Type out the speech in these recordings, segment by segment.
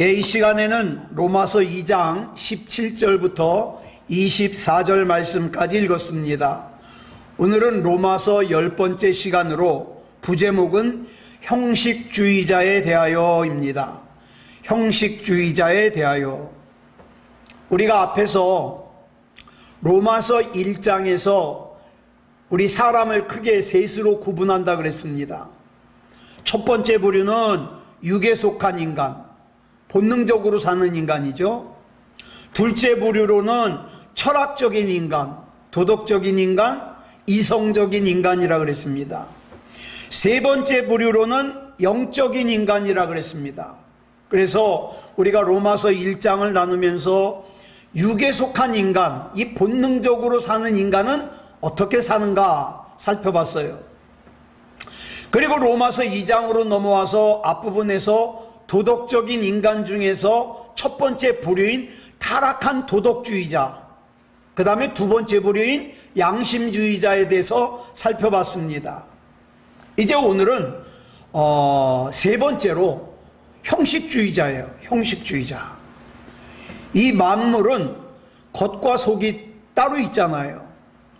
이 시간에는 로마서 2장 17절부터 24절 말씀까지 읽었습니다. 오늘은 로마서 10번째 시간으로 부제목은 형식주의자에 대하여입니다. 형식주의자에 대하여. 우리가 앞에서 로마서 1장에서 우리 사람을 크게 셋으로 구분한다 그랬습니다. 첫 번째 부류는 육에 속한 인간, 본능적으로 사는 인간이죠. 둘째 부류로는 철학적인 인간, 도덕적인 인간, 이성적인 인간이라 그랬습니다. 세 번째 부류로는 영적인 인간이라 그랬습니다. 그래서 우리가 로마서 1장을 나누면서 육에 속한 인간, 이 본능적으로 사는 인간은 어떻게 사는가 살펴봤어요. 그리고 로마서 2장으로 넘어와서 앞부분에서 도덕적인 인간 중에서 첫 번째 부류인 타락한 도덕주의자, 그 다음에 두 번째 부류인 양심주의자에 대해서 살펴봤습니다. 이제 오늘은 세 번째로 형식주의자예요. 형식주의자. 이 만물은 겉과 속이 따로 있잖아요.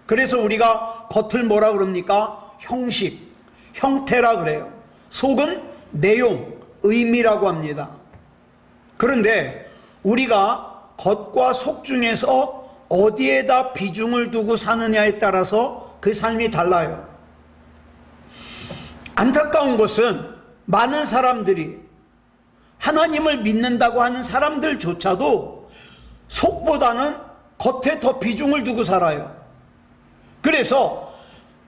그래서 우리가 겉을 뭐라 그럽니까? 형식, 형태라 그래요. 속은 내용, 의미라고 합니다. 그런데 우리가 겉과 속 중에서 어디에다 비중을 두고 사느냐에 따라서 그 삶이 달라요. 안타까운 것은 많은 사람들이 하나님을 믿는다고 하는 사람들조차도 속보다는 겉에 더 비중을 두고 살아요. 그래서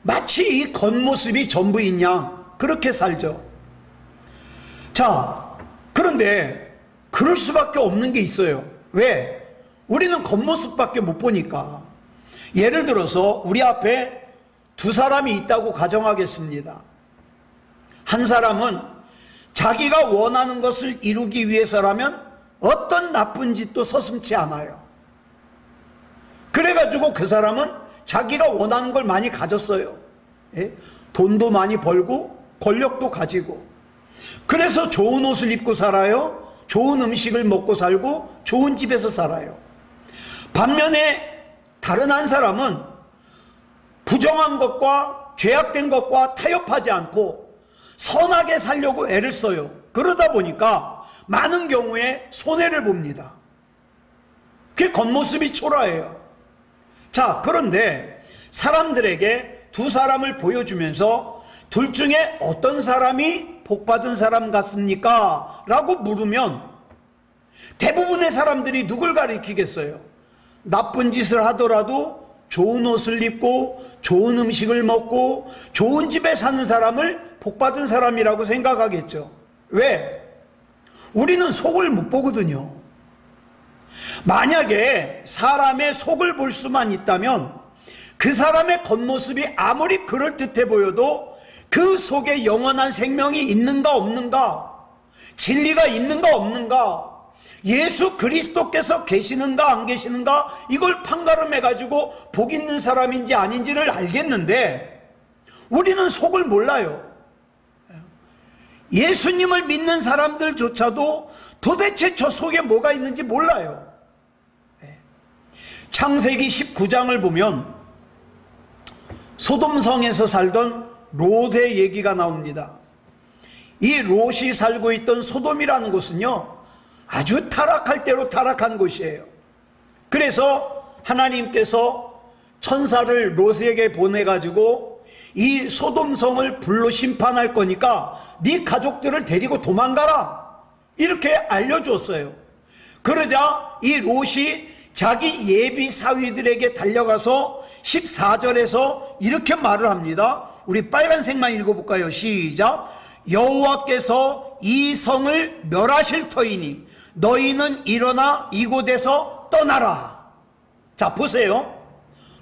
마치 이 겉모습이 전부인 양 그렇게 살죠. 자, 그런데 그럴 수밖에 없는 게 있어요. 왜? 우리는 겉모습밖에 못 보니까. 예를 들어서 우리 앞에 두 사람이 있다고 가정하겠습니다. 한 사람은 자기가 원하는 것을 이루기 위해서라면 어떤 나쁜 짓도 서슴지 않아요. 그래가지고 그 사람은 자기가 원하는 걸 많이 가졌어요. 예? 돈도 많이 벌고 권력도 가지고. 그래서 좋은 옷을 입고 살아요. 좋은 음식을 먹고 살고 좋은 집에서 살아요. 반면에 다른 한 사람은 부정한 것과 죄악된 것과 타협하지 않고 선하게 살려고 애를 써요. 그러다 보니까 많은 경우에 손해를 봅니다. 그게 겉모습이 초라해요. 자, 그런데 사람들에게 두 사람을 보여주면서 둘 중에 어떤 사람이 복받은 사람 같습니까? 라고 물으면 대부분의 사람들이 누굴 가리키겠어요? 나쁜 짓을 하더라도 좋은 옷을 입고 좋은 음식을 먹고 좋은 집에 사는 사람을 복받은 사람이라고 생각하겠죠. 왜? 우리는 속을 못 보거든요. 만약에 사람의 속을 볼 수만 있다면 그 사람의 겉모습이 아무리 그럴듯해 보여도 그 속에 영원한 생명이 있는가 없는가, 진리가 있는가 없는가, 예수 그리스도께서 계시는가 안 계시는가, 이걸 판가름해가지고 복 있는 사람인지 아닌지를 알겠는데 우리는 속을 몰라요. 예수님을 믿는 사람들조차도 도대체 저 속에 뭐가 있는지 몰라요. 창세기 19장을 보면 소돔성에서 살던 롯의 얘기가 나옵니다. 이 롯이 살고 있던 소돔이라는 곳은요, 아주 타락할 대로 타락한 곳이에요. 그래서 하나님께서 천사를 롯에게 보내가지고 이 소돔성을 불로 심판할 거니까 네 가족들을 데리고 도망가라, 이렇게 알려줬어요. 그러자 이 롯이 자기 예비 사위들에게 달려가서 14절에서 이렇게 말을 합니다. 우리 빨간색만 읽어볼까요? 시작. 여호와께서 이 성을 멸하실 터이니 너희는 일어나 이곳에서 떠나라. 자, 보세요.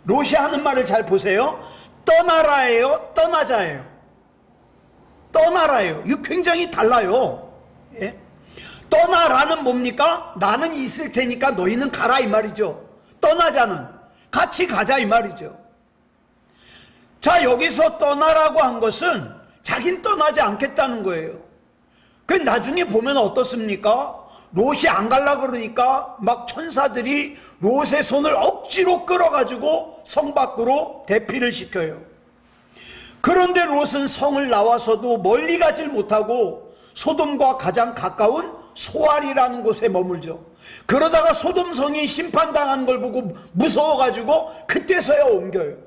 롯이 하는 말을 잘 보세요. 떠나라예요, 떠나자예요? 떠나라예요. 이거 굉장히 달라요. 예? 떠나라는 뭡니까? 나는 있을 테니까 너희는 가라, 이 말이죠. 떠나자는 같이 가자, 이 말이죠. 자, 여기서 떠나라고 한 것은 자긴 떠나지 않겠다는 거예요. 그 나중에 보면 어떻습니까? 롯이 안 갈라 그러니까 막 천사들이 롯의 손을 억지로 끌어가지고 성 밖으로 대피를 시켜요. 그런데 롯은 성을 나와서도 멀리 가질 못하고 소돔과 가장 가까운 소알이라는 곳에 머물죠. 그러다가 소돔 성이 심판당한 걸 보고 무서워가지고 그때서야 옮겨요.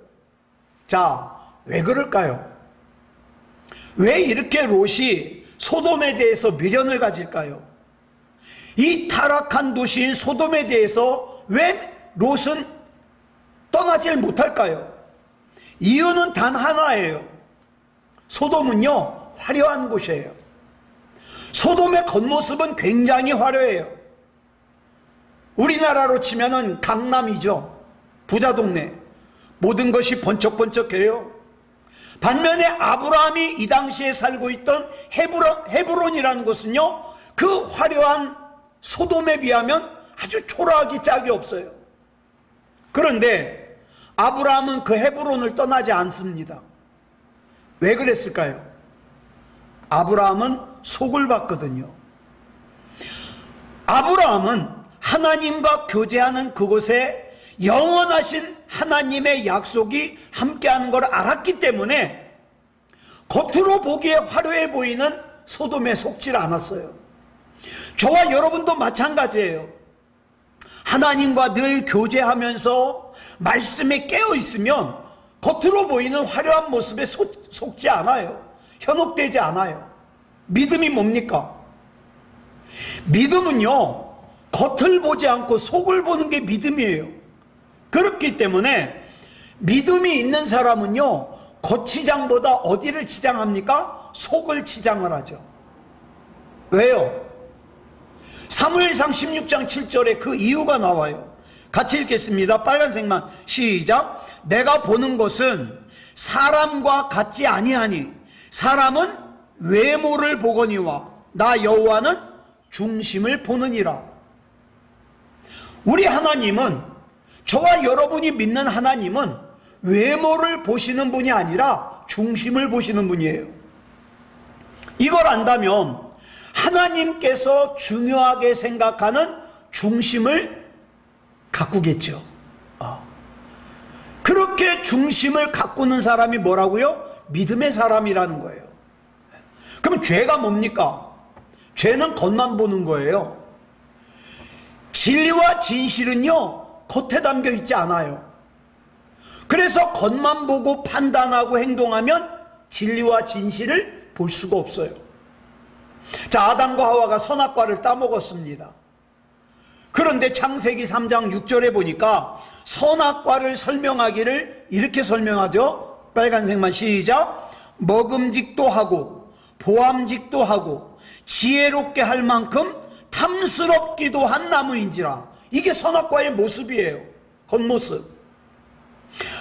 자, 왜 그럴까요? 왜 이렇게 롯이 소돔에 대해서 미련을 가질까요? 이 타락한 도시인 소돔에 대해서 왜 롯은 떠나질 못할까요? 이유는 단 하나예요. 소돔은요, 화려한 곳이에요. 소돔의 겉모습은 굉장히 화려해요. 우리나라로 치면은 강남이죠. 부자 동네. 모든 것이 번쩍번쩍해요. 반면에 아브라함이 이 당시에 살고 있던 헤브론이라는 곳은요, 그 화려한 소돔에 비하면 아주 초라하기 짝이 없어요. 그런데 아브라함은 그 헤브론을 떠나지 않습니다. 왜 그랬을까요? 아브라함은 속을 봤거든요. 아브라함은 하나님과 교제하는 그곳에 영원하신 하나님의 약속이 함께하는 걸 알았기 때문에 겉으로 보기에 화려해 보이는 소돔에 속질 않았어요. 저와 여러분도 마찬가지예요. 하나님과 늘 교제하면서 말씀에 깨어 있으면 겉으로 보이는 화려한 모습에 속지 않아요. 현혹되지 않아요. 믿음이 뭡니까? 믿음은요, 겉을 보지 않고 속을 보는 게 믿음이에요. 그렇기 때문에 믿음이 있는 사람은요, 겉치장보다 어디를 치장합니까? 속을 치장을 하죠. 왜요? 사무엘상 16장 7절에 그 이유가 나와요. 같이 읽겠습니다. 빨간색만 시작. 내가 보는 것은 사람과 같지 아니하니 사람은 외모를 보거니와 나 여호와는 중심을 보느니라. 우리 하나님은, 저와 여러분이 믿는 하나님은 외모를 보시는 분이 아니라 중심을 보시는 분이에요. 이걸 안다면 하나님께서 중요하게 생각하는 중심을 가꾸겠죠. 그렇게 중심을 가꾸는 사람이 뭐라고요? 믿음의 사람이라는 거예요. 그럼 죄가 뭡니까? 죄는 겉만 보는 거예요. 진리와 진실은요, 겉에 담겨 있지 않아요. 그래서 겉만 보고 판단하고 행동하면 진리와 진실을 볼 수가 없어요. 자, 아담과 하와가 선악과를 따먹었습니다. 그런데 창세기 3장 6절에 보니까 선악과를 설명하기를 이렇게 설명하죠. 빨간색만 시작. 먹음직도 하고 보암직도 하고 지혜롭게 할 만큼 탐스럽기도 한 나무인지라. 이게 선악과의 모습이에요. 겉모습.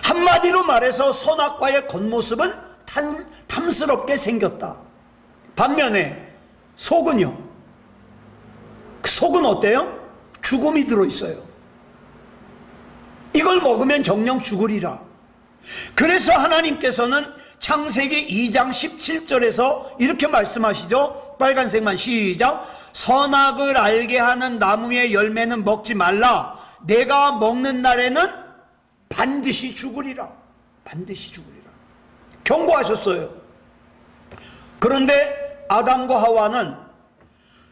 한마디로 말해서 선악과의 겉모습은 탐스럽게 생겼다. 반면에 속은요, 속은 어때요? 죽음이 들어있어요. 이걸 먹으면 정령 죽으리라. 그래서 하나님께서는 창세기 2장 17절에서 이렇게 말씀하시죠. 빨간색만 시작. 선악을 알게 하는 나무의 열매는 먹지 말라. 내가 먹는 날에는 반드시 죽으리라. 반드시 죽으리라. 경고하셨어요. 그런데 아담과 하와는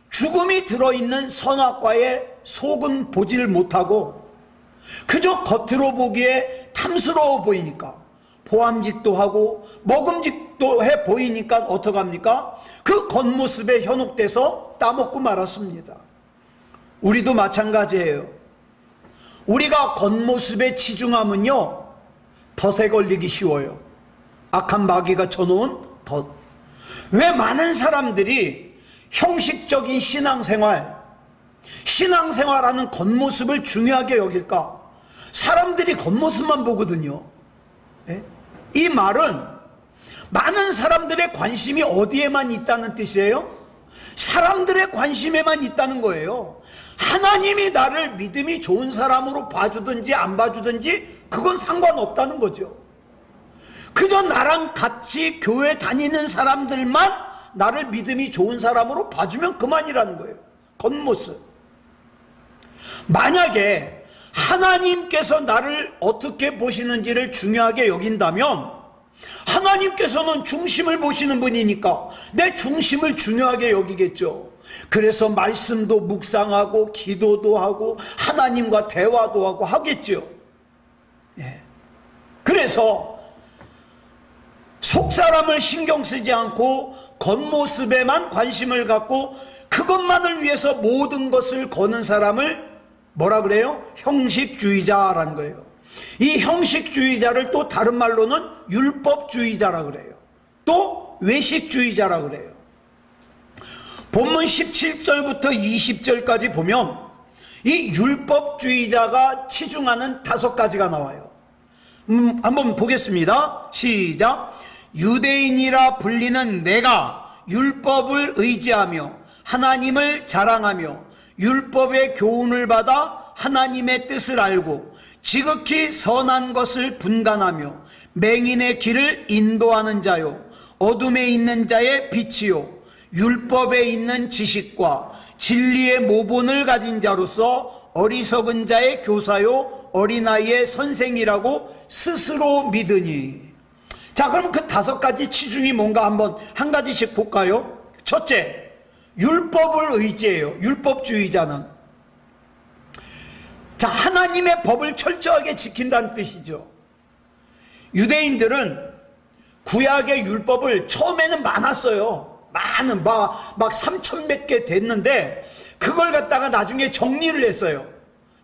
죽음이 들어있는 선악과의 속은 보지를 못하고 그저 겉으로 보기에 탐스러워 보이니까, 보암직도 하고 먹음직도 해 보이니까 어떡합니까? 그 겉모습에 현혹돼서 따먹고 말았습니다. 우리도 마찬가지예요. 우리가 겉모습에 치중하면요, 덫에 걸리기 쉬워요. 악한 마귀가 쳐놓은 덫. 왜 많은 사람들이 형식적인 신앙생활하는 겉모습을 중요하게 여길까? 사람들이 겉모습만 보거든요. 예? 이 말은 많은 사람들의 관심이 어디에만 있다는 뜻이에요? 사람들의 관심에만 있다는 거예요. 하나님이 나를 믿음이 좋은 사람으로 봐주든지 안 봐주든지 그건 상관없다는 거죠. 그저 나랑 같이 교회 다니는 사람들만 나를 믿음이 좋은 사람으로 봐주면 그만이라는 거예요. 겉모습. 만약에 하나님께서 나를 어떻게 보시는지를 중요하게 여긴다면 하나님께서는 중심을 보시는 분이니까 내 중심을 중요하게 여기겠죠. 그래서 말씀도 묵상하고 기도도 하고 하나님과 대화도 하고 하겠죠. 예. 그래서 속사람을 신경 쓰지 않고 겉모습에만 관심을 갖고 그것만을 위해서 모든 것을 거는 사람을 뭐라 그래요? 형식주의자라는 거예요. 이 형식주의자를 또 다른 말로는 율법주의자라 그래요. 또 외식주의자라 그래요. 본문 17절부터 20절까지 보면 이 율법주의자가 치중하는 5가지가 나와요. 한번 보겠습니다. 시작. 유대인이라 불리는 내가 율법을 의지하며 하나님을 자랑하며 율법의 교훈을 받아 하나님의 뜻을 알고 지극히 선한 것을 분간하며 맹인의 길을 인도하는 자요 어둠에 있는 자의 빛이요 율법에 있는 지식과 진리의 모본을 가진 자로서 어리석은 자의 교사요 어린아이의 선생이라고 스스로 믿으니. 자, 그럼 그 5가지 치중이 뭔가 한번 한 가지씩 볼까요? 첫째, 율법을 의지해요. 율법주의자는. 자, 하나님의 법을 철저하게 지킨다는 뜻이죠. 유대인들은 구약의 율법을 처음에는 많았어요. 많은 막 3,000몇 개 됐는데 그걸 갖다가 나중에 정리를 했어요.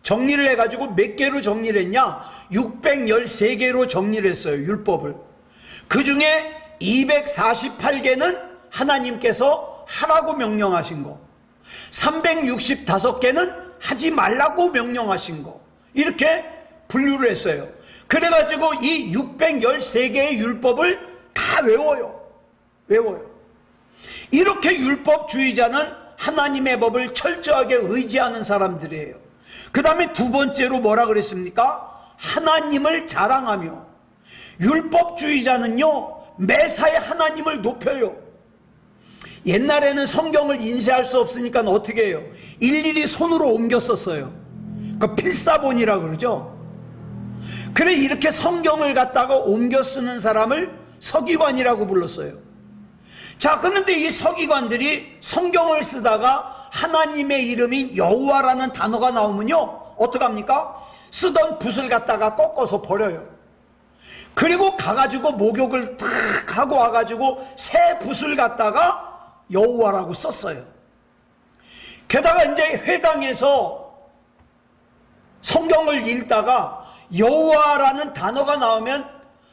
정리를 해가지고 몇 개로 정리를 했냐? 613개로 정리를 했어요. 율법을. 그 중에 248개는 하나님께서 하라고 명령하신 거, 365개는 하지 말라고 명령하신 거, 이렇게 분류를 했어요. 그래가지고 이 613개의 율법을 다 외워요. 이렇게 율법주의자는 하나님의 법을 철저하게 의지하는 사람들이에요. 그 다음에 2번째로 뭐라 그랬습니까? 하나님을 자랑하며. 율법주의자는요 매사에 하나님을 높여요. 옛날에는 성경을 인쇄할 수 없으니까 어떻게 해요? 일일이 손으로 옮겨 썼어요. 그 필사본이라 그러죠. 그래, 이렇게 성경을 갖다가 옮겨 쓰는 사람을 서기관이라고 불렀어요. 자, 그런데 이 서기관들이 성경을 쓰다가 하나님의 이름인 여호와라는 단어가 나오면요 어떡합니까? 쓰던 붓을 갖다가 꺾어서 버려요. 그리고 가가지고 목욕을 탁 하고 와가지고 새 붓을 갖다가 여호와라고 썼어요. 게다가 이제 회당에서 성경을 읽다가 여호와라는 단어가 나오면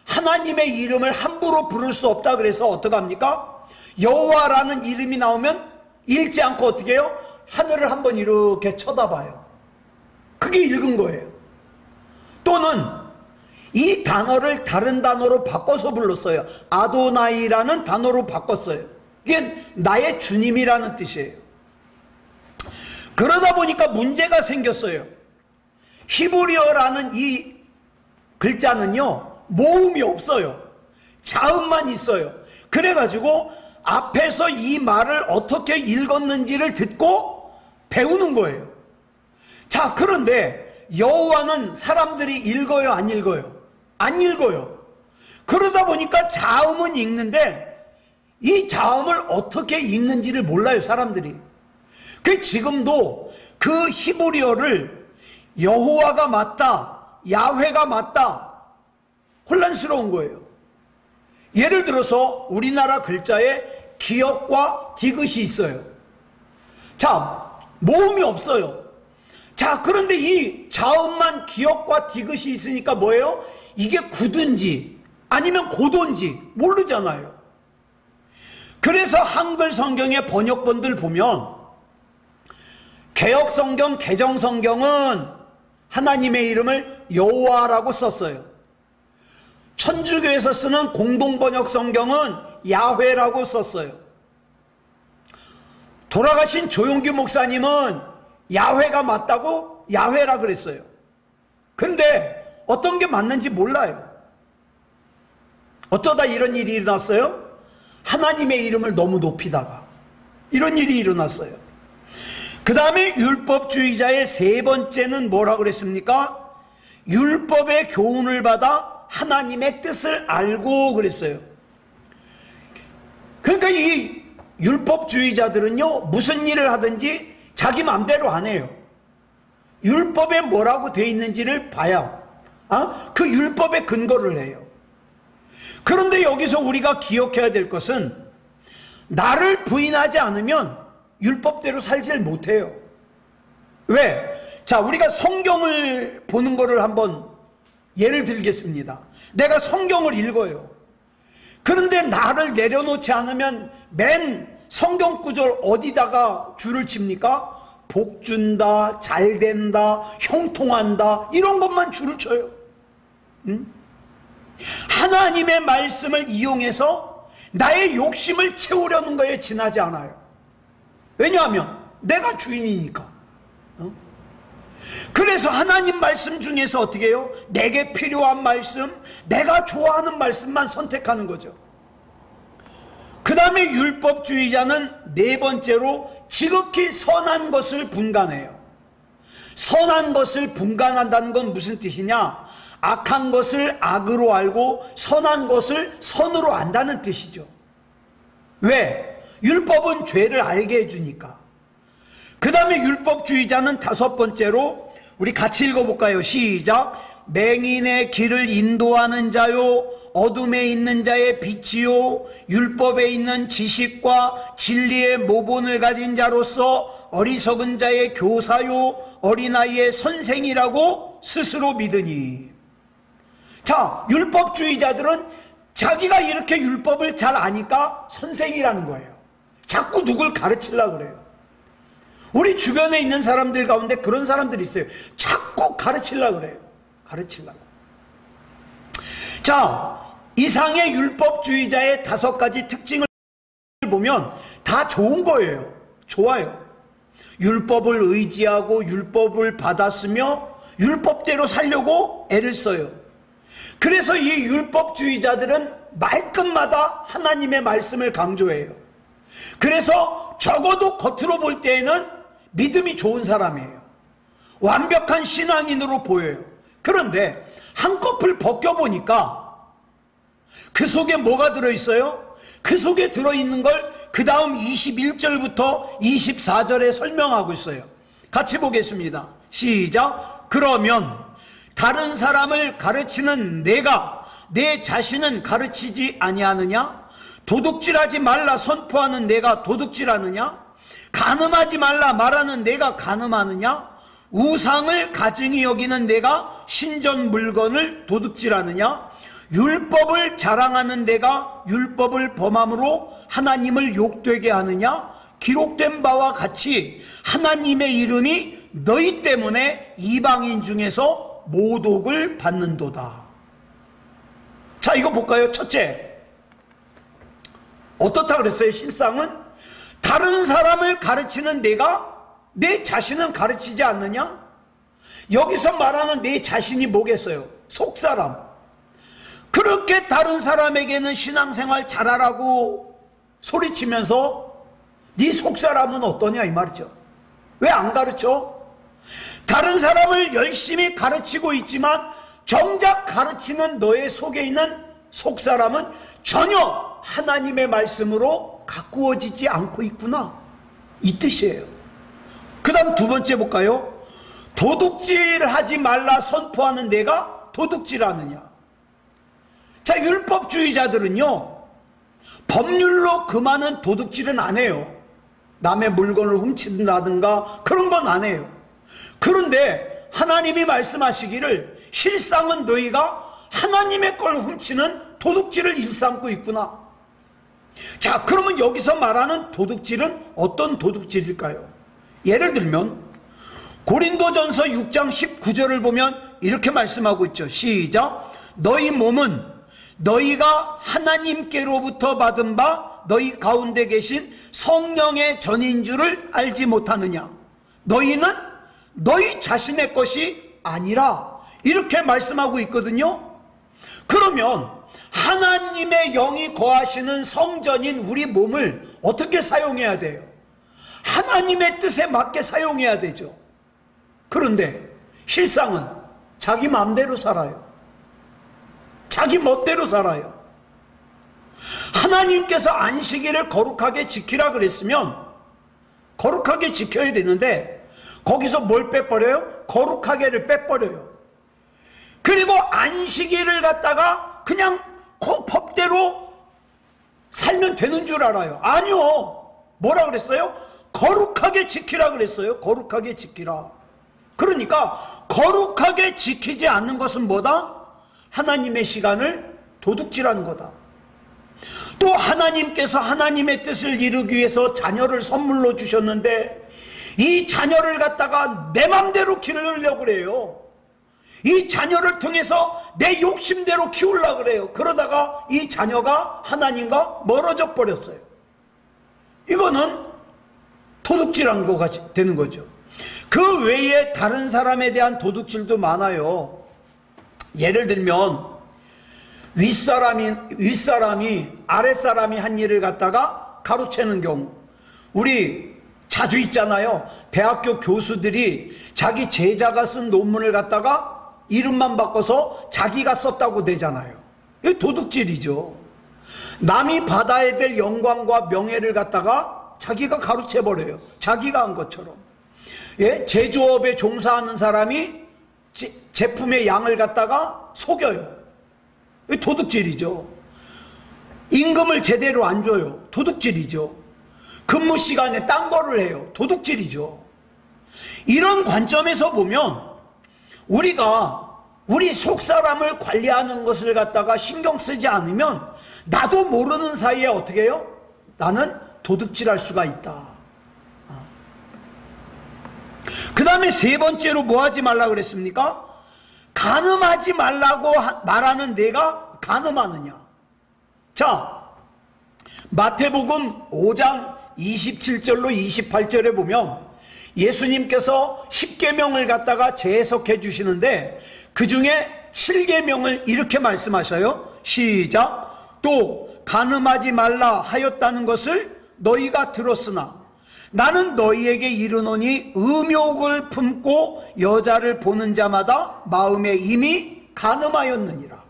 하나님의 이름을 함부로 부를 수 없다 그래서 어떡합니까? 여호와라는 이름이 나오면 읽지 않고 어떻게 해요? 하늘을 한번 이렇게 쳐다봐요. 그게 읽은 거예요. 또는 이 단어를 다른 단어로 바꿔서 불렀어요. 아도나이라는 단어로 바꿨어요. 이게 나의 주님이라는 뜻이에요. 그러다 보니까 문제가 생겼어요. 히브리어라는 이 글자는요 모음이 없어요. 자음만 있어요. 그래가지고 앞에서 이 말을 어떻게 읽었는지를 듣고 배우는 거예요. 자, 그런데 여호와는 사람들이 읽어요, 안 읽어요? 안 읽어요. 그러다 보니까 자음은 읽는데 이 자음을 어떻게 읽는지를 몰라요, 사람들이. 그 지금도 그 히브리어를 여호와가 맞다, 야훼가 맞다, 혼란스러운 거예요. 예를 들어서 우리나라 글자에 기역과 디귿이 있어요. 자, 모음이 없어요. 자, 그런데 이 자음만 기역과 디귿이 있으니까 뭐예요? 이게 구든지 아니면 고든지 모르잖아요. 그래서 한글 성경의 번역본들 보면 개역성경, 개정성경은 하나님의 이름을 여호와라고 썼어요. 천주교에서 쓰는 공동번역 성경은 야훼라고 썼어요. 돌아가신 조용규 목사님은 야훼가 맞다고 야훼라 그랬어요. 근데 어떤 게 맞는지 몰라요. 어쩌다 이런 일이 일어났어요? 하나님의 이름을 너무 높이다가 이런 일이 일어났어요. 그 다음에 율법주의자의 세 번째는 뭐라고 그랬습니까? 율법의 교훈을 받아 하나님의 뜻을 알고 그랬어요. 그러니까 이 율법주의자들은요, 무슨 일을 하든지 자기 마음대로 안 해요. 율법에 뭐라고 되어 있는지를 봐야 그 율법의 근거를 해요. 그런데 여기서 우리가 기억해야 될 것은, 나를 부인하지 않으면 율법대로 살질 못해요. 왜? 자, 우리가 성경을 보는 거를 한번 예를 들겠습니다. 내가 성경을 읽어요. 그런데 나를 내려놓지 않으면 맨 성경 구절 어디다가 줄을 칩니까? 복 준다, 잘 된다, 형통한다, 이런 것만 줄을 쳐요. 하나님의 말씀을 이용해서 나의 욕심을 채우려는 거에 지나지 않아요. 왜냐하면 내가 주인이니까. 그래서 하나님 말씀 중에서 어떻게 해요? 내게 필요한 말씀, 내가 좋아하는 말씀만 선택하는 거죠. 그 다음에 율법주의자는 네 번째로 지극히 선한 것을 분간해요. 선한 것을 분간한다는 건 무슨 뜻이냐? 악한 것을 악으로 알고 선한 것을 선으로 안다는 뜻이죠. 왜? 율법은 죄를 알게 해주니까. 그 다음에 율법주의자는 다섯 번째로, 우리 같이 읽어볼까요? 시작. 맹인의 길을 인도하는 자요, 어둠에 있는 자의 빛이요, 율법에 있는 지식과 진리의 모본을 가진 자로서 어리석은 자의 교사요, 어린아이의 선생이라고 스스로 믿으니. 자, 율법주의자들은 자기가 이렇게 율법을 잘 아니까 선생이라는 거예요. 자꾸 누굴 가르치려고 그래요. 우리 주변에 있는 사람들 가운데 그런 사람들이 있어요. 자꾸 가르치려고 그래요. 가르치려고. 자, 이상의 율법주의자의 다섯 가지 특징을 보면 다 좋은 거예요. 좋아요. 율법을 의지하고 율법을 받았으며 율법대로 살려고 애를 써요. 그래서 이 율법주의자들은 말끝마다 하나님의 말씀을 강조해요. 그래서 적어도 겉으로 볼 때에는 믿음이 좋은 사람이에요. 완벽한 신앙인으로 보여요. 그런데 한꺼풀 벗겨보니까 그 속에 뭐가 들어있어요? 그 속에 들어있는 걸 그 다음 21절부터 24절에 설명하고 있어요. 같이 보겠습니다. 시작. 그러면 다른 사람을 가르치는 내가 내 자신은 가르치지 아니하느냐? 도둑질하지 말라 선포하는 내가 도둑질하느냐? 간음하지 말라 말하는 내가 간음하느냐? 우상을 가증히 여기는 내가 신전 물건을 도둑질하느냐? 율법을 자랑하는 내가 율법을 범함으로 하나님을 욕되게 하느냐? 기록된 바와 같이 하나님의 이름이 너희 때문에 이방인 중에서 모독을 받는도다. 자, 이거 볼까요? 첫째, 어떻다 그랬어요? 실상은 다른 사람을 가르치는 내가 내 자신은 가르치지 않느냐? 여기서 말하는 내 자신이 뭐겠어요? 속사람. 그렇게 다른 사람에게는 신앙생활 잘하라고 소리치면서 네 속사람은 어떠냐 이 말이죠. 왜 안 가르쳐? 다른 사람을 열심히 가르치고 있지만 정작 가르치는 너의 속에 있는 속사람은 전혀 하나님의 말씀으로 가꾸어지지 않고 있구나, 이 뜻이에요. 그 다음 두 번째 볼까요? 도둑질하지 말라 선포하는 내가 도둑질하느냐? 자, 율법주의자들은요 법률로 그 많은 도둑질은 안 해요. 남의 물건을 훔친다든가 그런 건 안 해요. 그런데 하나님이 말씀하시기를 실상은 너희가 하나님의 걸 훔치는 도둑질을 일삼고 있구나. 자, 그러면 여기서 말하는 도둑질은 어떤 도둑질일까요? 예를 들면 고린도전서 6장 19절을 보면 이렇게 말씀하고 있죠. 시작. 너희 몸은 너희가 하나님께로부터 받은 바 너희 가운데 계신 성령의 전인 줄을 알지 못하느냐? 너희는 너희 자신의 것이 아니라, 이렇게 말씀하고 있거든요. 그러면 하나님의 영이 거하시는 성전인 우리 몸을 어떻게 사용해야 돼요? 하나님의 뜻에 맞게 사용해야 되죠. 그런데 실상은 자기 마음대로 살아요. 자기 멋대로 살아요. 하나님께서 안식일을 거룩하게 지키라 그랬으면 거룩하게 지켜야 되는데 거기서 뭘 빼버려요? 거룩하게를 빼버려요. 그리고 안식일을 갖다가 그냥 그 법대로 살면 되는 줄 알아요. 아니요. 뭐라 그랬어요? 거룩하게 지키라 그랬어요. 거룩하게 지키라. 그러니까 거룩하게 지키지 않는 것은 뭐다? 하나님의 시간을 도둑질하는 거다. 또 하나님께서 하나님의 뜻을 이루기 위해서 자녀를 선물로 주셨는데 이 자녀를 갖다가 내 맘대로 기르려고 그래요. 이 자녀를 통해서 내 욕심대로 키우려고 그래요. 그러다가 이 자녀가 하나님과 멀어져 버렸어요. 이거는 도둑질한 거가 되는 거죠. 그 외에 다른 사람에 대한 도둑질도 많아요. 예를 들면 윗사람이 아랫사람이 한 일을 갖다가 가로채는 경우, 우리 자주 있잖아요. 대학교 교수들이 자기 제자가 쓴 논문을 갖다가 이름만 바꿔서 자기가 썼다고 내잖아요. 이게 도둑질이죠. 남이 받아야 될 영광과 명예를 갖다가 자기가 가로채버려요. 자기가 한 것처럼. 예? 제조업에 종사하는 사람이 제품의 양을 갖다가 속여요. 도둑질이죠. 임금을 제대로 안 줘요. 도둑질이죠. 근무 시간에 딴 거를 해요. 도둑질이죠. 이런 관점에서 보면 우리가 우리 속사람을 관리하는 것을 갖다가 신경 쓰지 않으면 나도 모르는 사이에 어떻게 해요? 나는 도둑질할 수가 있다. 그 다음에 세 번째로 뭐 하지 말라 그랬습니까? 간음하지 말라고 말하는 내가 간음하느냐. 자, 마태복음 5장 27절로 28절에 보면 예수님께서 10계명을 갖다가 재해석해 주시는데 그 중에 7계명을 이렇게 말씀하셔요. 시작. 또 간음하지 말라 하였다는 것을 너희가 들었으나 나는 너희에게 이르노니 음욕을 품고 여자를 보는 자마다 마음에 이미 간음하였느니라.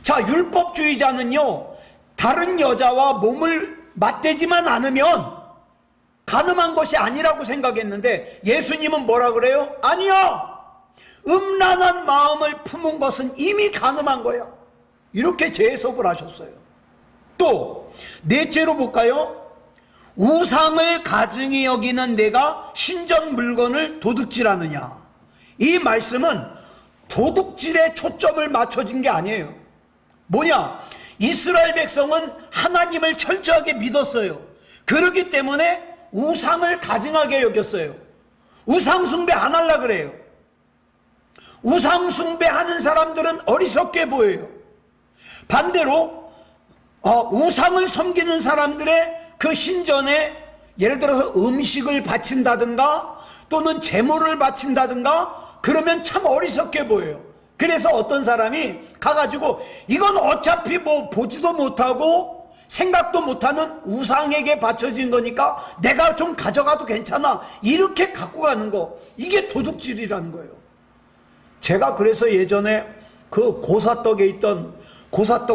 자, 율법주의자는요, 다른 여자와 몸을 맞대지만 않으면 간음한 것이 아니라고 생각했는데 예수님은 뭐라 그래요? 아니야! 음란한 마음을 품은 것은 이미 간음한 거야. 이렇게 재해석을 하셨어요. 또 넷째로 볼까요? 우상을 가증히 여기는 내가 신전 물건을 도둑질하느냐. 이 말씀은 도둑질에 초점을 맞춰진 게 아니에요. 뭐냐? 이스라엘 백성은 하나님을 철저하게 믿었어요. 그렇기 때문에 우상을 가증하게 여겼어요. 우상 숭배 안 하려고 그래요. 우상 숭배하는 사람들은 어리석게 보여요. 반대로 우상을 섬기는 사람들의 그 신전에 예를 들어서 음식을 바친다든가 또는 제물을 바친다든가 그러면 참 어리석게 보여요. 그래서 어떤 사람이 가가지고 이건 어차피 뭐 보지도 못하고 생각도 못하는 우상에게 바쳐진 거니까 내가 좀 가져가도 괜찮아, 이렇게 갖고 가는 거, 이게 도둑질이라는 거예요. 제가 그래서 예전에 그 고사떡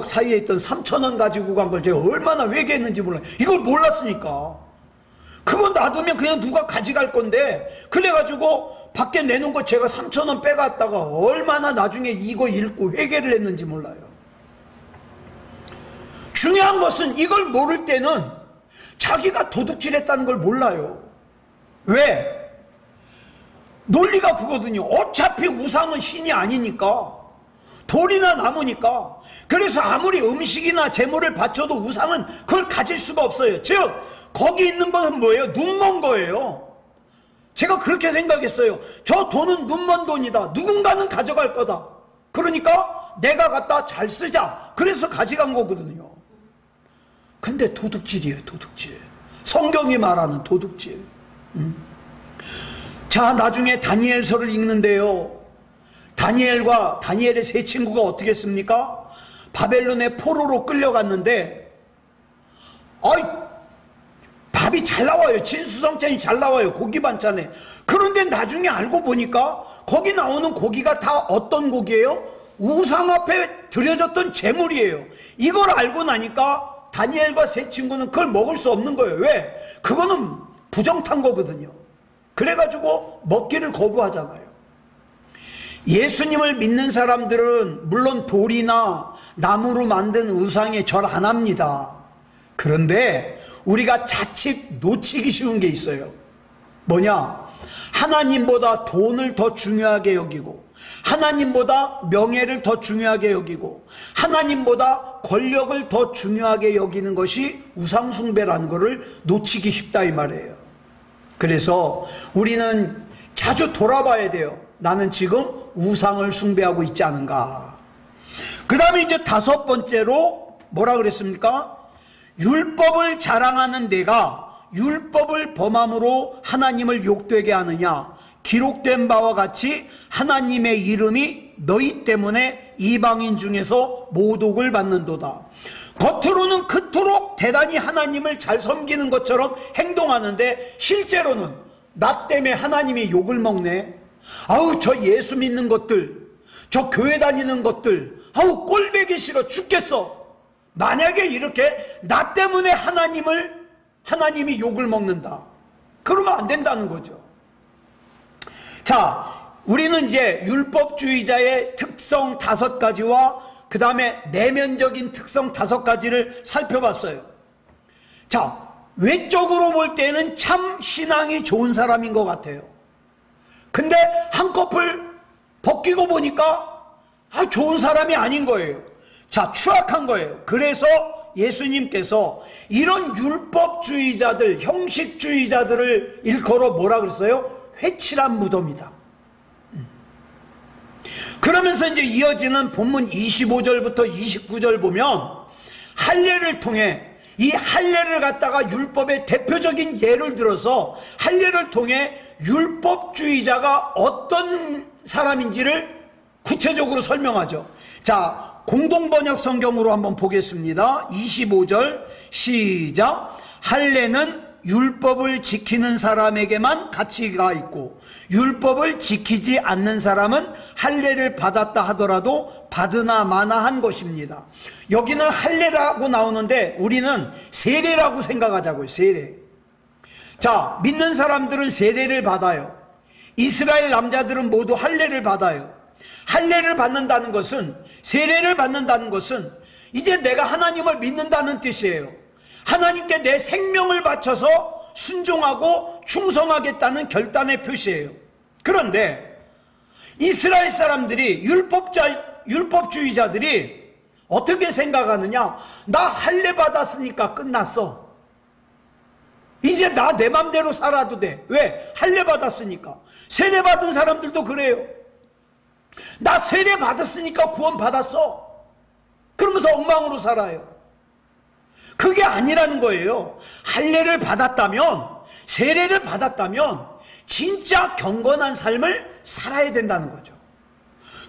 사이에 있던 3,000원 가지고 간 걸 제가 얼마나 회개했는지 몰라요. 이걸 몰랐으니까. 그거 놔두면 그냥 누가 가져갈 건데, 그래가지고 밖에 내놓은 거 제가 3,000원 빼갔다가 얼마나 나중에 이거 읽고 회개를 했는지 몰라요. 중요한 것은 이걸 모를 때는 자기가 도둑질했다는 걸 몰라요. 왜? 논리가 그거거든요. 어차피 우상은 신이 아니니까, 돌이나 나무니까. 그래서 아무리 음식이나 재물을 바쳐도 우상은 그걸 가질 수가 없어요. 즉 거기 있는 것은 뭐예요? 눈먼 거예요. 제가 그렇게 생각했어요. 저 돈은 눈먼 돈이다. 누군가는 가져갈 거다. 그러니까 내가 갖다 잘 쓰자. 그래서 가져간 거거든요. 근데 도둑질이에요. 도둑질. 성경이 말하는 도둑질. 자, 나중에 다니엘서를 읽는데요, 다니엘과 다니엘의 세 친구가 어떻게 했습니까? 바벨론의 포로로 끌려갔는데 밥이 잘 나와요. 진수성찬이 잘 나와요. 고기 반찬에. 그런데 나중에 알고 보니까 거기 나오는 고기가 다 어떤 고기예요? 우상 앞에 드려졌던 제물이에요. 이걸 알고 나니까 다니엘과 세 친구는 그걸 먹을 수 없는 거예요. 왜? 그거는 부정탄 거거든요. 그래가지고 먹기를 거부하잖아요. 예수님을 믿는 사람들은 물론 돌이나 나무로 만든 우상에 절 안 합니다. 그런데 우리가 자칫 놓치기 쉬운 게 있어요. 뭐냐? 하나님보다 돈을 더 중요하게 여기고, 하나님보다 명예를 더 중요하게 여기고, 하나님보다 권력을 더 중요하게 여기는 것이 우상숭배라는 것을 놓치기 쉽다 이 말이에요. 그래서 우리는 자주 돌아봐야 돼요. 나는 지금 우상을 숭배하고 있지 않은가. 그 다음에 이제 다섯 번째로 뭐라 그랬습니까? 율법을 자랑하는 내가 율법을 범함으로 하나님을 욕되게 하느냐. 기록된 바와 같이 하나님의 이름이 너희 때문에 이방인 중에서 모독을 받는도다. 겉으로는 그토록 대단히 하나님을 잘 섬기는 것처럼 행동하는데 실제로는 나 때문에 하나님이 욕을 먹네. 아우, 저 예수 믿는 것들, 저 교회 다니는 것들, 아우, 꼴보기 싫어 죽겠어. 만약에 이렇게 나 때문에 하나님이 욕을 먹는다, 그러면 안 된다는 거죠. 자, 우리는 이제 율법주의자의 특성 5가지와 그 다음에 내면적인 특성 5가지를 살펴봤어요. 자, 외적으로 볼 때는 참 신앙이 좋은 사람인 것 같아요. 근데 한꺼풀 벗기고 보니까 좋은 사람이 아닌 거예요. 자, 추악한 거예요. 그래서 예수님께서 이런 율법주의자들, 형식주의자들을 일컬어 뭐라 그랬어요? 회칠한 무덤이다. 그러면서 이제 이어지는 본문 25절부터 29절 보면 할례를 통해, 이 할례를 갖다가 율법의 대표적인 예를 들어서 할례를 통해 율법주의자가 어떤 사람인지를 구체적으로 설명하죠. 자, 공동번역 성경으로 한번 보겠습니다. 25절 시작. 할례는 율법을 지키는 사람에게만 가치가 있고 율법을 지키지 않는 사람은 할례를 받았다 하더라도 받으나 마나 한 것입니다. 여기는 할례라고 나오는데 우리는 세례라고 생각하자고요. 세례. 자, 믿는 사람들은 세례를 받아요. 이스라엘 남자들은 모두 할례를 받아요. 할례를 받는다는 것은, 세례를 받는다는 것은 이제 내가 하나님을 믿는다는 뜻이에요. 하나님께 내 생명을 바쳐서 순종하고 충성하겠다는 결단의 표시예요. 그런데 이스라엘 사람들이, 율법주의자들이 어떻게 생각하느냐? 나 할례 받았으니까 끝났어. 이제 나 내 맘대로 살아도 돼. 왜? 할례 받았으니까. 세례 받은 사람들도 그래요. 나 세례 받았으니까 구원 받았어. 그러면서 엉망으로 살아요. 그게 아니라는 거예요. 할례를 받았다면, 세례를 받았다면 진짜 경건한 삶을 살아야 된다는 거죠.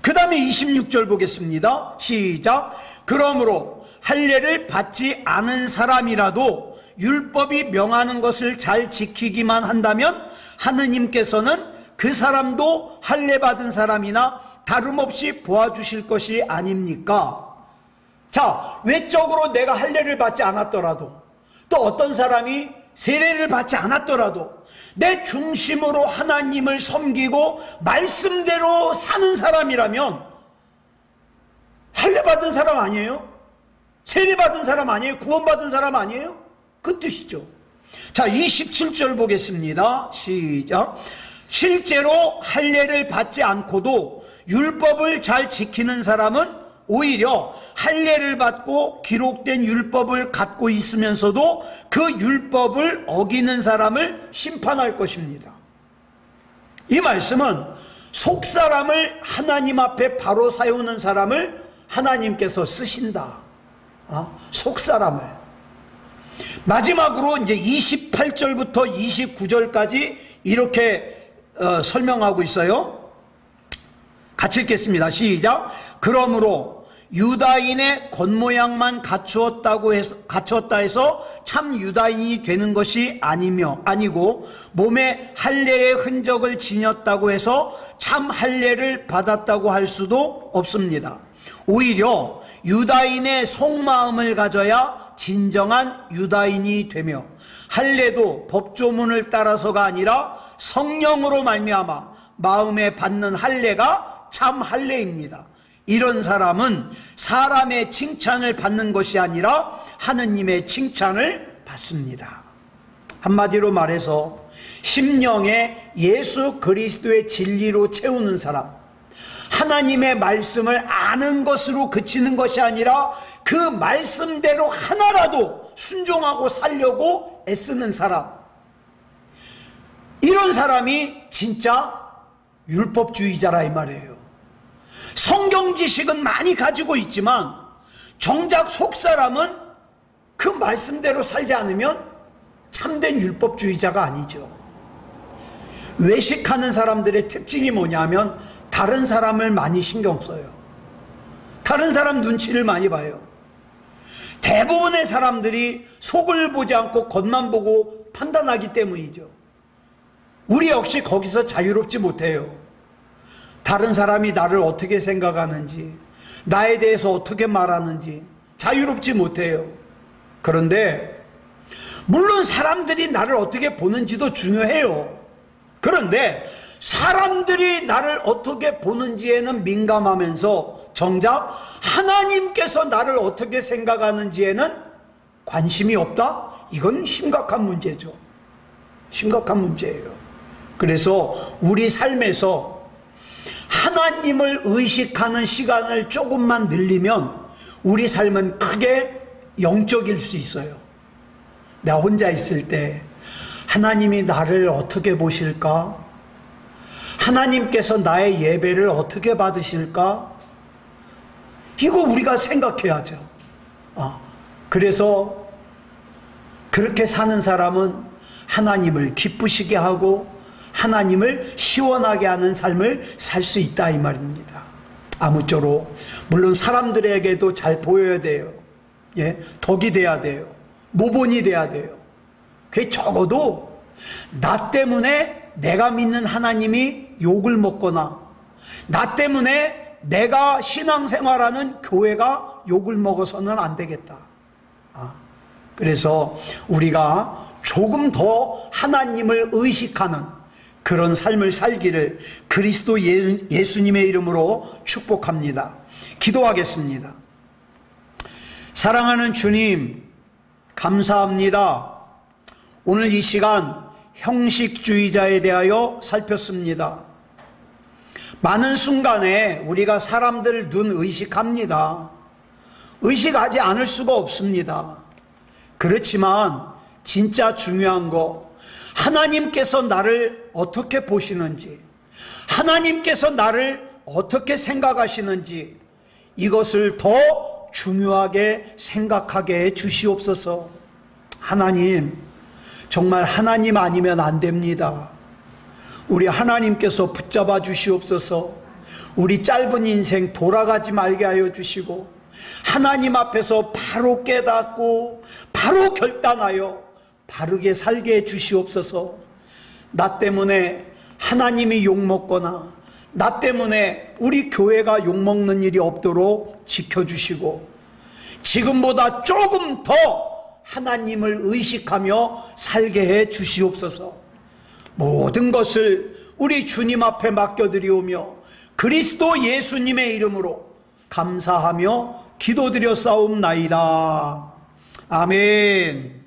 그 다음에 26절 보겠습니다. 시작. 그러므로 할례를 받지 않은 사람이라도 율법이 명하는 것을 잘 지키기만 한다면 하느님께서는 그 사람도 할례 받은 사람이나 다름없이 보아주실 것이 아닙니까? 자, 외적으로 내가 할례를 받지 않았더라도, 또 어떤 사람이 세례를 받지 않았더라도 내 중심으로 하나님을 섬기고 말씀대로 사는 사람이라면 할례 받은 사람 아니에요? 세례 받은 사람 아니에요? 구원 받은 사람 아니에요? 그 뜻이죠. 자, 27절 보겠습니다. 시작. 실제로 할례를 받지 않고도 율법을 잘 지키는 사람은 오히려 할례를 받고 기록된 율법을 갖고 있으면서도 그 율법을 어기는 사람을 심판할 것입니다. 이 말씀은 속사람을 하나님 앞에 바로 세우는 사람을 하나님께서 쓰신다. 속사람을. 마지막으로 이제 28절부터 29절까지 이렇게 설명하고 있어요. 같이 읽겠습니다. 시작. 그러므로 유다인의 겉모양만 갖추었다 해서 참 유다인이 되는 것이 아니고 몸에 할례의 흔적을 지녔다고 해서 참 할례를 받았다고 할 수도 없습니다. 오히려 유다인의 속마음을 가져야 진정한 유다인이 되며 할례도 법조문을 따라서가 아니라 성령으로 말미암아 마음에 받는 할례가 참 할례입니다. 이런 사람은 사람의 칭찬을 받는 것이 아니라 하느님의 칭찬을 받습니다. 한마디로 말해서 심령에 예수 그리스도의 진리로 채우는 사람, 하나님의 말씀을 아는 것으로 그치는 것이 아니라 그 말씀대로 하나라도 순종하고 살려고 애쓰는 사람, 이런 사람이 진짜 율법주의자라 이 말이에요. 성경 지식은 많이 가지고 있지만 정작 속사람은 그 말씀대로 살지 않으면 참된 율법주의자가 아니죠. 외식하는 사람들의 특징이 뭐냐면 다른 사람을 많이 신경 써요. 다른 사람 눈치를 많이 봐요. 대부분의 사람들이 속을 보지 않고 겉만 보고 판단하기 때문이죠. 우리 역시 거기서 자유롭지 못해요. 다른 사람이 나를 어떻게 생각하는지, 나에 대해서 어떻게 말하는지 자유롭지 못해요. 그런데 물론 사람들이 나를 어떻게 보는지도 중요해요. 그런데 사람들이 나를 어떻게 보는지에는 민감하면서 정작 하나님께서 나를 어떻게 생각하는지에는 관심이 없다? 이건 심각한 문제죠. 심각한 문제예요. 그래서 우리 삶에서 하나님을 의식하는 시간을 조금만 늘리면 우리 삶은 크게 영적일 수 있어요. 내가 혼자 있을 때 하나님이 나를 어떻게 보실까? 하나님께서 나의 예배를 어떻게 받으실까? 이거 우리가 생각해야죠. 그래서 그렇게 사는 사람은 하나님을 기쁘시게 하고 하나님을 시원하게 하는 삶을 살 수 있다 이 말입니다. 아무쪼록 물론 사람들에게도 잘 보여야 돼요. 예, 덕이 돼야 돼요. 모본이 돼야 돼요. 그게 적어도 나 때문에 내가 믿는 하나님이 욕을 먹거나 나 때문에 내가 신앙생활하는 교회가 욕을 먹어서는 안 되겠다. 그래서 우리가 조금 더 하나님을 의식하는 그런 삶을 살기를 그리스도 예수님의 이름으로 축복합니다. 기도하겠습니다. 사랑하는 주님, 감사합니다. 오늘 이 시간 형식주의자에 대하여 살폈습니다. 많은 순간에 우리가 사람들 눈 의식합니다. 의식하지 않을 수가 없습니다. 그렇지만 진짜 중요한 거, 하나님께서 나를 어떻게 보시는지, 하나님께서 나를 어떻게 생각하시는지 이것을 더 중요하게 생각하게 해 주시옵소서. 하나님, 정말 하나님 아니면 안 됩니다. 우리 하나님께서 붙잡아 주시옵소서. 우리 짧은 인생 돌아가지 말게 하여 주시고 하나님 앞에서 바로 깨닫고 바로 결단하여 바르게 살게 해 주시옵소서. 나 때문에 하나님이 욕먹거나 나 때문에 우리 교회가 욕먹는 일이 없도록 지켜주시고 지금보다 조금 더 하나님을 의식하며 살게 해 주시옵소서. 모든 것을 우리 주님 앞에 맡겨드리오며 그리스도 예수님의 이름으로 감사하며 기도드려 싸움나이다. 아멘.